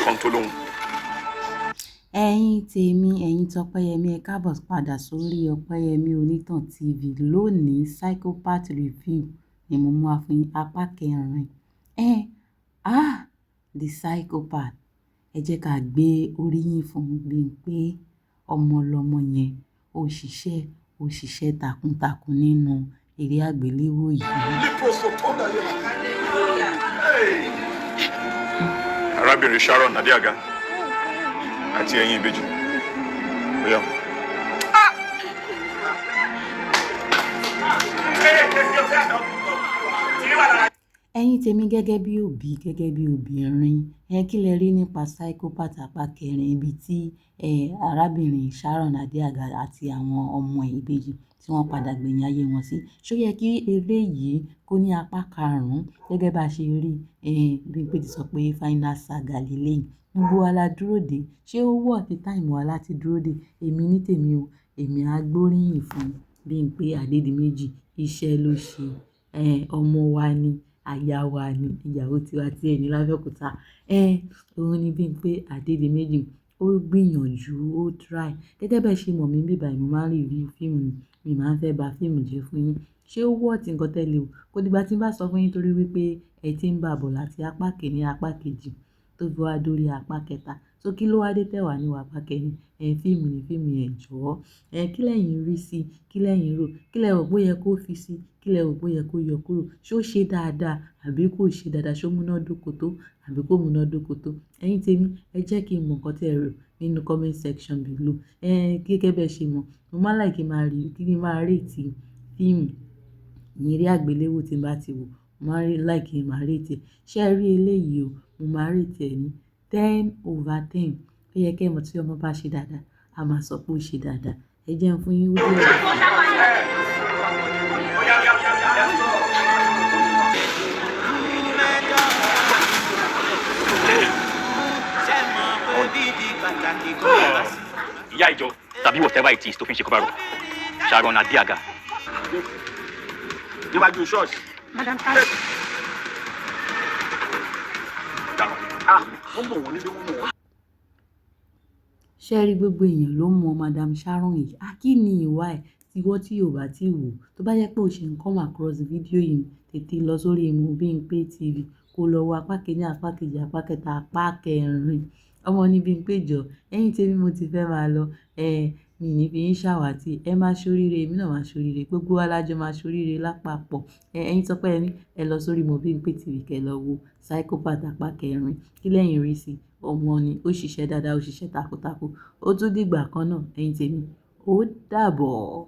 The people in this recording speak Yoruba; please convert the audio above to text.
kan tó lóhùn. Ẹ̀yin tèmi, ẹ̀yin tọpẹ́yẹmí, ẹ káàbọ̀ padà sórí Ọpẹ́yẹmí Onítàn TV. Lónìí, Psychopath Review ni mo mú wá fún yín, apá kẹrin. The Psychopath. Ẹ jẹ́ ká gbé oríyìn fún Bímpé. Ọmọ lọmọ yẹn, ó ṣiṣẹ́ takuntakun nínú eré àgbéléwò yìí. Arábìnrin Sharon Adéaga àti ẹ̀yin ìbejì. Bóyá. Ẹ̀yin tèmi, gẹ́gẹ́ bí òbí, gẹ́gẹ́ bí obìnrin, kí lẹ rí nípa Psychopath apá kẹrin, ibi tí arábìnrin Sharon Adéaga àti àwọn ọmọ ìbejì tí wọ́n padà gbẹ̀yìn ayé wọn sí. Ṣó yẹ kí eré yìí kó ní apá karùn-ún gẹ́gẹ́ bá ṣe rí Bímpé ti sọ pé final saga lélẹ́yìn. Gbogbo wa la dúró dè. Ṣé ó worth time wa láti dúró dè? Èmi ní tèmi o, èmi á gbóríyìn fún Bímpé Adédìméjì. Iṣẹ́ ló ṣe. Ọmọ wa ni, aya wa ni, ìyàwó tiwa tí ẹni l'Ábẹ́òkúta. Òun ni Bímpé Adédìméjì. Ó gbìyànjú, ó try. Gẹ́gẹ́ bẹ́ẹ̀ ṣe mọ̀ mí bíbà yìí, mo máa ń review fíìmù ni. Mi máa ń fẹ́ ba fíìmù jẹ́ fún yín. Ṣé ó worth nǹkan tẹ́lẹ̀ o? Kò dìgbà tí n bá sọ fún yín torí wípé ẹ ti ń bá bọ̀ láti apá kìíní, apá kejì tó fi wá dórí apá kẹta. So kí ló wá dé tẹ́wàá ní apá kẹrin? Fíìmù ni fíìmù yẹn jọ̀ọ́. Kí lẹ̀yin rí sí? Kí lẹ̀yin rò? Kí lẹ rò pé ó yẹ kó fi sí? Kí lẹ rò pé ó yẹ kó yọ kúrò? Ṣé ó ṣe dáadáa àbí kò ṣe dáadáa? Ṣé ó múná dóko tó àbí kò múná dóko tó? Ẹ̀yin tèmi, ẹ jẹ́ kí n mọ̀ nǹkan tí ẹ rò nínú comment section below. Gẹ́gẹ́ bẹ́ẹ̀ ṣe mọ̀, mo máa like kí n máa rate fíìmù ní eré àgbéléwò tí n bá ti wò. Mo máa like kí n máa rate ẹ̀. Ṣé ẹ rí eléyìí o? Mo máa rate ẹ̀ ní 10/10. Ó yẹ kí ẹ mọ̀ tí ọmọ bá ṣe dáadáa, a máa sọ pé ó ṣe dáadáa. Ẹ jẹ́ n fún yín wúdí ẹ̀. Ìyá ìjọ tàbí whatever it is tó fi ń ṣe cover up. Sharon Adéaga. Níwájú ṣọ́ọ̀ṣì. Madam Ṣé ẹ rí gbogbo èèyàn ló mọ Madam Sharon yìí? Kí ni ìwà ẹ̀ tiwọ́ tí yóò bá tí wò? Tó bá jẹ́ pé o ṣe ń come across fídíò yìí, tètè lọ sórí Bímpé TV kó lọ wo apá kìíní, apá kejì, apá kẹta, apá kẹrin. Ọmọ ní Bímpé jọ. Ẹ̀yin tèmi, mo ti fẹ́ máa lọ. Mi ní fi yín ṣàwàtì. Ẹ máa ṣoríire, èmi náà máa ṣoríire. Gbogbo wa lájọ máa ṣoríire lápapọ̀. Ẹ̀yin Tọ́pẹ́yẹmí, ẹ lọ sórí Bímpé TV kẹ́ lọ wo Psychopath apá kẹrin. Kí lẹ̀yin rí sí? Ọmọ ni, ó ṣiṣẹ́ dáadáa, ó ṣiṣẹ́ takuntakun. Ó tún dìgbà kan náà. Ẹ̀yin tèmi, ó dàbọ̀.